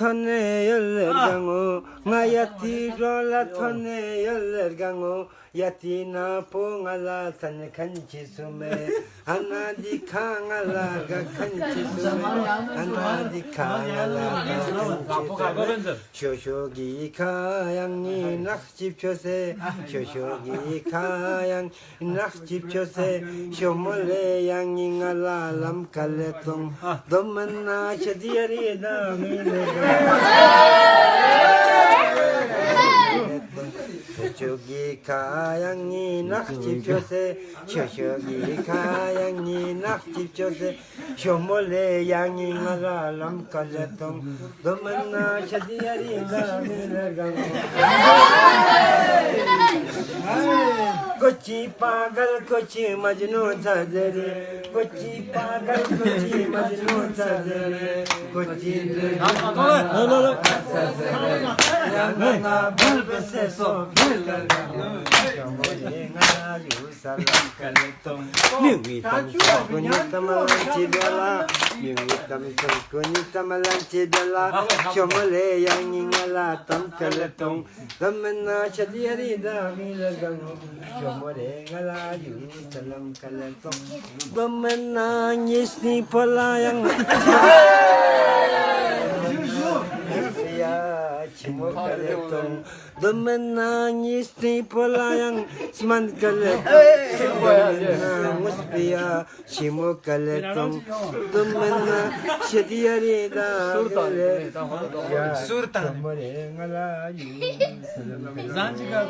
톤에 열ler강오 나야티 졸라 톤에 열ler강오 야티나 봉알라 산에 간지수메 하나디 강알라가 간지수메 하나디 강알라가 간지수메 쇼쇼기 가양니 낙집초세 쇼쇼기 가양 낙집초세 쇼몰레 양잉알라 람칼레통 너만나 셔디야리다 쇼쇼기 가양니 낙집초세 쇼쇼기 가양니 낙집초세 쇼몰레 양잉알라 람칼레통 너만나 셔디야리다 कोची पागल कोची मजनू सजरे कोची पागल कोची मजनू सजरे कोची ना बल्ब से सो Menangis di pelayang Cimo kaletong menangis di pelayang Seman kaletong menangis pia Cimo kaletong menang sediari dah Surta Zanzibar